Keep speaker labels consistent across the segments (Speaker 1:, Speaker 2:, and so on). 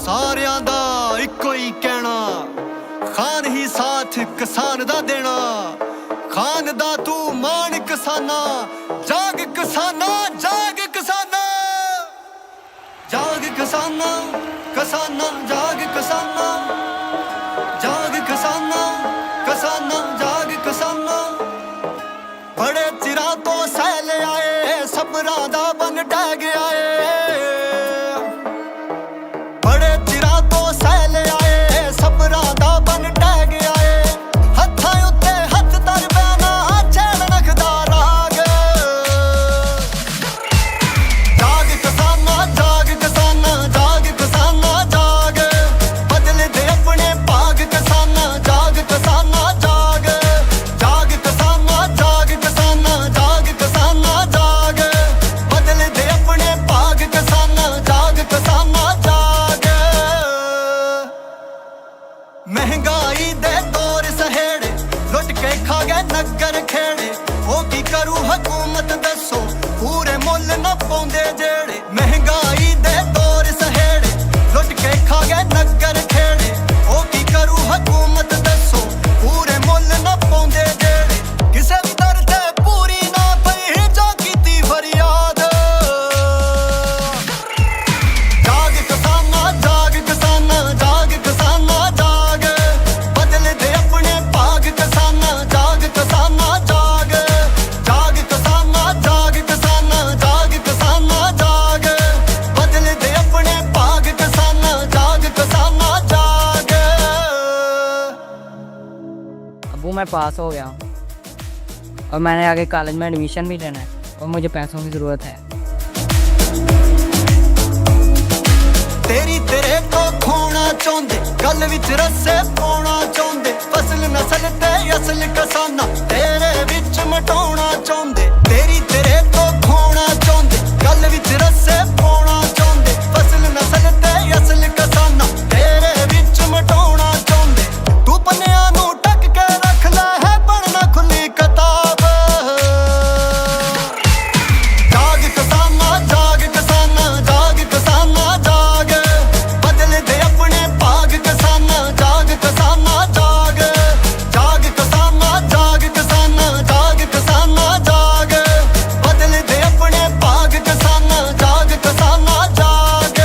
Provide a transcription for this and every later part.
Speaker 1: ਸਾਰਿਆਂ ਦਾ ਇੱਕੋ ਹੀ ਕਹਿਣਾ, ਖਾਨ ਹੀ ਸਾਥ ਕਿਸਾਨ ਦਾ ਦੇਣਾ। ਖਾਨ ਦਾ ਤੂੰ ਮਾਣ ਕਿਸਾਨਾ, ਜਾਗ ਕਿਸਾਨਾ, ਜਾਗ ਕਿਸਾਨਾ, ਜਾਗ ਕਿਸਾਨਾ, ਕਿਸਾਨਾ ਜਾਗ ਕਿਸਾਨਾ, ਜਾਗ ਕਿਸਾਨਾ, ਕਿਸਾਨਾ ਜਾਗ ਕਿਸਾਨਾ। ਬੜੇ ਚਿਰਾਂ ਤੋਂ ਸਹਿ ਲਿਆਏ, ਸਬਰਾਂ ਦਾ ਬੰਨ ਢਹਿ ਗਿਆ ਏ। ਬੜੇ ਚਿਰਾਂ ਤੋਂ ਸਹਿ ਲਿਆਏ, ਸਬਰਾਂ ਦਾ ਬੰਨ ਢਹਿ ਗਿਆ ਏ। ਹੱਥਾਂ ਉੱਤੇ ਹੱਥ ਧਰ ਬਹਿਣਾ, ਛੇੜ ਨਖਦਾ ਰਾਗ। ਜਾਗ ਕਿਸਾਨਾ, ਜਾਗ ਕਿਸਾਨਾ, ਜਾਗ ਕਿਸਾਨਾ ਜਾਗ। ਬਦਲਦੇ ਆਪਣੇ ਭਾਗ ਕਿਸਾਨਾ, ਜਾਗ ਕਿਸਾਨਾ ਜਾਗ। ਜਾਗ ਕਿਸਾਨਾ, ਜਾਗ ਕਿਸਾਨਾ, ਜਾਗ ਕਿਸਾਨਾ ਜਾਗ। ਬਦਲਦੇ ਆਪਣੇ ਭਾਗ ਕਿਸਾਨਾ, ਜਾਗ ਕਿਸਾਨਾ ਜਾਗ। ਮਹਿੰਗਾਈ ਦੇ ਦੌਰ ਸਹੇੜੇ, ਲੁੱਟ ਕੇ ਖਾ ਗਏ ਨਗਰ ਖੇੜੇ। ਉਹ ਕੀ ਕਰੂ ਹਕੂਮਤ ਦੱਸੋ, ਪੂਰੇ ਮੁੱਲ ਨਾ ਪਾਉਂਦੇ ਜਿਹੜੇ। ਮਹਿੰਗਾਈ ਦੇ ਦੌਰ ਸਹੇੜੇ, ਲੁੱਟ ਕੇ ਖਾ ਗਏ ਨਗਰ ਖੇੜੇ। ਉਹ ਕੀ ਕਰੂ ਹਕੂਮਤ ਦੱਸੋ, ਪੂਰੇ ਮੁੱਲ ਨਾ ਪਾਉਂਦੇ ਜਿਹੜੇ। ਕਿਸੇ ਵੀ ਦਰ ਤੇ ਪੂਰੀ ਨਾ ਪਈ, ਜੋ ਕੀਤੀ ਫਰਿਆਦ। ਜਾਗ ਕਿਸਾਨਾ, ਜਾਗ ਕਿਸਾਨਾ, ਜਾਗ ਕਿਸਾਨਾ ਜਾਗ। ਬਦਲਦੇ ਆਪਣੇ ਭਾਗ ਕਿਸਾਨਾ, ਜਾਗ ਕਿਸਾਨਾ ਜਾਗ। ਜਾਗ ਕਿਸਾਨਾ, ਜਾਗ ਕਿਸਾਨਾ, ਜਾਗ ਕਿਸਾਨਾ ਜਾਗ। ਬਦਲਦੇ ਆਪਣੇ ਭਾਗ ਕਿਸਾਨਾ, ਜਾਗ ਕਿਸਾਨਾ ਜਾਗ।
Speaker 2: अबू मैं पास हो गया हूँ और मैंने आगे कॉलेज में एडमिशन भी लेना है और मुझे पैसों की ज़रूरत है।
Speaker 1: ਤੇਰੀ ਤੇਰੇ ਤੋਂ ਖੋਣਾ ਚਾਹੁੰਦੇ, ਗੱਲ ਵਿੱਚ ਰੱਸੇ ਪਾਉਣਾ ਚਾਹੁੰਦੇ। ਫਸਲ ਨਸਲ ਤੇ ਅਸਲ ਕਿਸਾਨਾ, ਤੇਰੇ ਵਿੱਚ ਮਟਾਉਣਾ ਚਾਹੁੰਦੇ। ਤੇਰੀ ਤੇਰੇ ਤੋਂ ਖੋਣਾ ਚਾਹੁੰਦੇ, ਗੱਲ ਵਿੱਚ ਰੱਸੇ ਪਾਉਣਾ ਚਾਹੁੰਦੇ। ਫਸਲ ਨਸਲ ਤੇ ਅਸਲ ਕਿਸਾਨਾ, ਤੇਰੇ ਵਿੱਚ ਮਟਾਉਣਾ ਚਾਹੁੰਦੇ। ਤੂੰ ਪੰਨਿਆਂ ਨੂੰ ਢੱਕ ਕੇ ਰੱਖ ਲੈ, ਹੈ ਪੜ੍ਹਨਾ ਖੁੱਲੀ ਕਿਤਾਬ। ਜਾਗ ਕਿਸਾਨਾ, ਜਾਗ ਕਿਸਾਨਾ, ਜਾਗ ਕਿਸਾਨਾ ਜਾਗ। ਬਦਲਦੇ ਆਪਣੇ ਭਾਗ ਕਿਸਾਨਾ, ਜਾਗ ਕਿਸਾਨਾ ਜਾਗ। ਜਾਗ ਕਿਸਾਨਾ, ਜਾਗ ਕਿਸਾਨਾ, ਜਾਗ ਕਿਸਾਨਾ ਜਾਗ। ਬਦਲਦੇ ਆਪਣੇ ਭਾਗ ਕਿਸਾਨਾ, ਜਾਗ ਕਿਸਾਨਾ ਜਾਗ।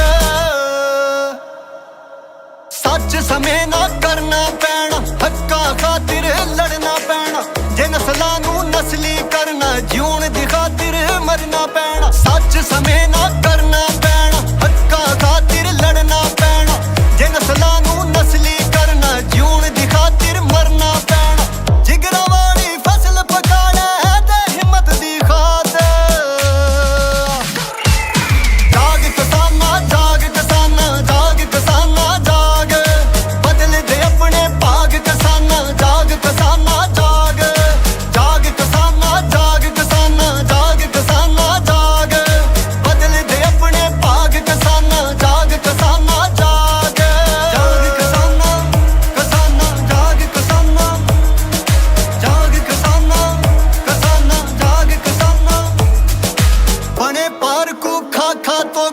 Speaker 1: ਸੱਚ ਸਮੇਂ ਨਾ ਕਰਨਾ ਪੈਣਾ, ਹੱਕਾਂ ਖਾਤਰ ਲੜਨਾ ਪੈਣਾ। ਜੇ ਨਸਲਾਂ ਨੂੰ ਨਸਲੀ ਕਰਨਾ, ਜਿਉਣ ਦੀ ਖਾਤਰ ਮਰਨਾ ਪੈਣਾ। ਸੱਚ ਸਮੇਂ ਨਾ ਕਰਨਾ ਪੈਣਾ, ਹੱਕਾਂ ਖਾਤਰ ਲੜਨਾ ਪੈਣਾ। ਜੇ ਨਸਲਾਂ ਨੂੰ ਨਸਲੀ ਕਰਨਾ, ਜਿਉਣ ਦੀ ਖਾਤਰ ਮਰਨਾ ਪੈਣਾ। ਜਿਗਰਾਂ ਵਾਲੀ ਫਸਲ ਪਕਾਣਾ ਤੇ ਹਿੰਮਤ ਦੀ ਖਾਤਰ। ਜਾਗ ਕਿਸਾਨਾ, ਜਾਗ ਕਿਸਾਨਾ, ਜਾਗ ਕਿਸਾਨਾ ਜਾਗ। ਬਦਲਦੇ ਆਪਣੇ ਭਾਗ ਕਿਸਾਨਾ, ਜਾਗ ਕਿਸਾਨਾ ਜਾਗ। ਜਾਗ ਕਿਸਾਨਾ, ਜਾਗ ਕਿਸਾਨਾ, ਜਾਗ ਕਿਸਾਨਾ ਜਾਗ। ਬਦਲਦੇ ਆਪਣੇ ਭਾਗ ਕਿਸਾਨਾ, ਜਾਗ ਕਿਸਾਨਾ ਜਾਗ। ਜਾਗ ਕਿਸਾਨਾ, ਕਿਸਾਨਾ ਜਾਗ ਕਿਸਾਨਾ, ਜਾਗ ਕਿਸਾਨਾ, ਕਿਸਾਨਾ ਜਾਗ ਕਿਸਾਨਾ। ਬਣੇ ਪਾਰ ਕੋ ਖਾ ਖਾ ਤੋਂ